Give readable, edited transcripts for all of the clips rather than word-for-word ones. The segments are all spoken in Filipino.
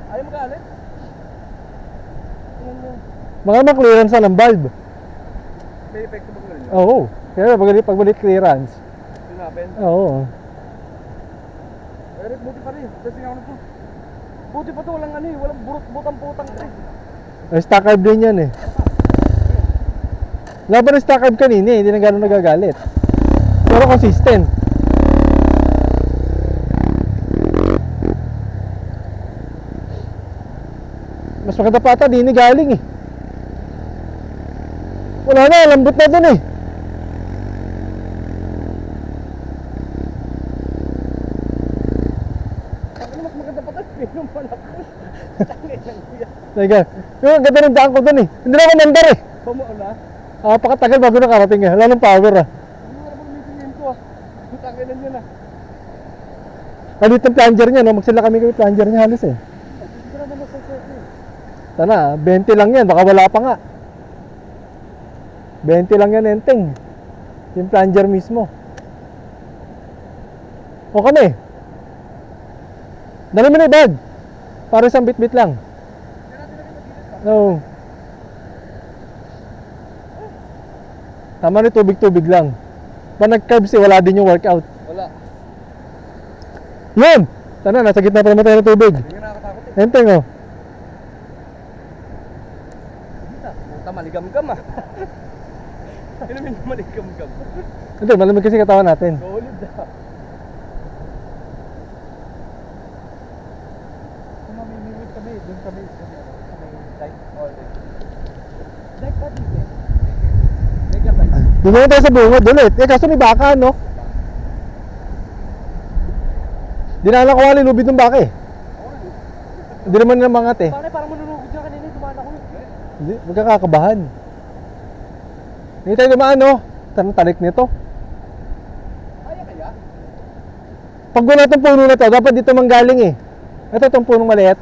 Ayaw magalit? Mga clearance ng valve. May epekto ba ganun yun? Oo. Kaya pagbalik clearance. Sinapen? Oo. Eric, buti pa rin. Testing ako nito. Buti pa to, walang ano eh. Walang butang-putang eh. Ay, stock carb din yan eh. Laban ng stock carb kanina eh. Hindi na gano'n nagagalit. Pero consistent. Mas maganda pa ata, di ni galing eh. Wala na, lambot na dun eh. Ano mas maganda pa tayo? Yung malakos. Tangin lang kuya. Teka, yung ganda ng daan ko dun eh. Hindi na ako mandar eh. Pamuo na? Pakatagal bago nakarating eh. Wala ng power ah. Ano nga naman may simento ah? Tangin lang yun ah. Palit ng plunger niya, no? Magsila kami plunger niya halos eh. Hindi ka naman nasa-set eh. Sana, 20 lang yan. Baka wala pa nga. 20 lang yan, enteng. Yung plunger mismo. O kami. Dali mo na yung bag. Para isang bit-bit lang. Oo. Tama na, tubig-tubig lang. Pag nag-carbs eh, wala din yung workout. Wala. Yun! Sana, nasa gitna pa naman tayo ng tubig. Hindi nga nakakatakot eh. Enteng oh. Puta, maligam-gam ah. Inumin mo maligam-gam. Hindi, malamig kasi katawan natin. Solid ah. Kung mamimimit kami, dun kami sa may light all day. Light ba dito eh? Mega light. Doon naman tayo sa bungod ulit. Eh, kaso may baka, no? Di na alam ko wala lubid ng baka eh. Hindi naman ng mga eh. Parang manunugod dyan kanina, dumaan ako. Hindi, magkakakabahan. Hindi tayo dumaan, no? Tanong talik nito. Kaya kaya? Pag wala itong puno na to, dapat dito manggaling eh. Ito itong punong maliit.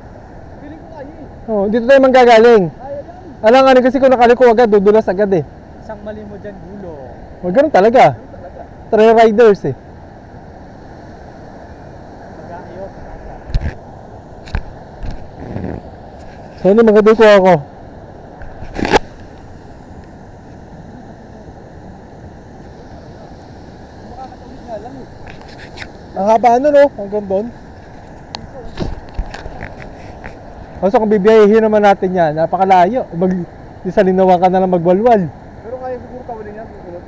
Feeling ko kaya eh. Oh, dito tayo manggagaling. Kaya lang. Alam nga kasi kung nakaliko agad, dudulas agad eh. Isang mali mo dyan, gulo. O, ganun talaga. Ano talaga? Trail riders eh. Mag-aayos. So, ano mga ko ako? Makakatawid nga lang eh. Ang haba ano, no? Hanggang doon. Kaso kung bibiyahin naman natin yan, napakalayo. Salinawan ka na lang magwalwal. Pero kaya siguro tawalin yan. Susunod.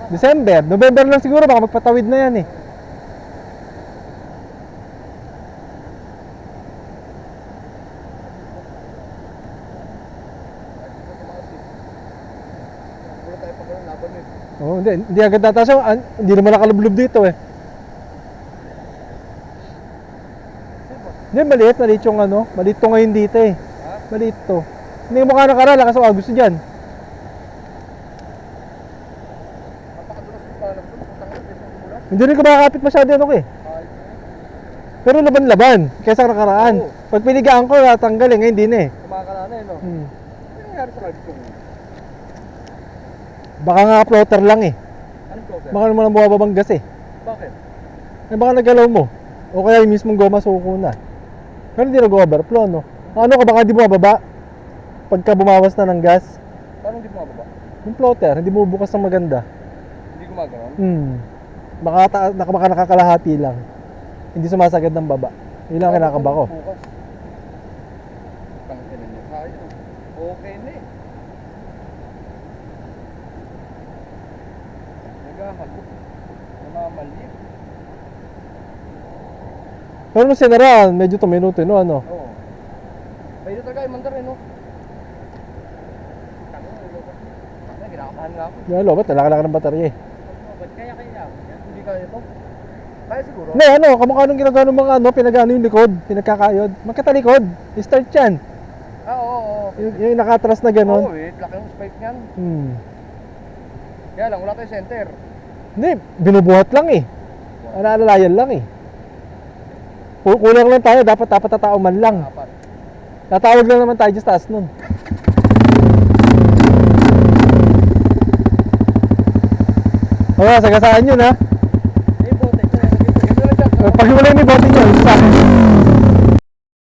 December, November lang siguro, baka magpatawid na yan eh. Wala tayo pag laban eh. Oo, hindi agad tataas. Hindi naman nakalublob dito eh. Hindi, maliit yung ano. Maliit to ngayon dito eh. Ha? Maliit to. Hindi mo mukha nakarala kasi gusto dyan. Napakadulas yung parang doon. Putang ina, beso mo lang. Hindi rin ka makakapit masyado ano ko eh. Ayos na eh. Pero laban-laban, kaysa nakaraan. Oo. Pag pinigaan ko, natanggal eh. Ngayon hindi na eh. Kumakalana eh no? Hmm. Ano nangyari sa card ko? Baka nga floater lang eh. Anong problem? Baka naman ang bumababang gas eh. Bakit? Eh baka nagalaw mo. O kaya yung mismong goma suko na. Pero hindi nag-overflow no. Ano ka baka di bumababa? Pagka bumawas na ng gas. Paano hindi bumababa? Yung floater, hindi bubukas ng maganda. Hindi gumagano'n? Baka nakakalahati lang. Hindi sumasagad ng baba. Yun lang ang kinakaba ko. Bukas. Tangin niya. Sayang. Okay na eh. Naghahalok. Namamaliit. Pero nung sinaraan, medyo tuminuto no ano. Oo. Pwede talaga yung mandar eh no? Tangin na lobot. Tangin, kinakabahan nga ako. Yung lobat, nalaka ng baterya eh. Ba't kaya hindi kaya ito? Kaya siguro? Hindi, ano, kamukha nung ginagawa ng mga ano, pinagano yung likod, pinagkakayod. Magkatalikod, start yan. Oo. Yung nakatras na Oo ganon. eh, laki ng spike niyan. Kaya lang, wala tayong center. Hindi, binubuhat lang eh. Naalalayan lang eh. Kulang lang tayo, dapat tatao man lang. Apat. Tatawag lang naman tayo sa taas nun. Sagasaan yun ha. Eh, bote. Ito lang dyan. Pag wala yung may bote nyo, sa akin.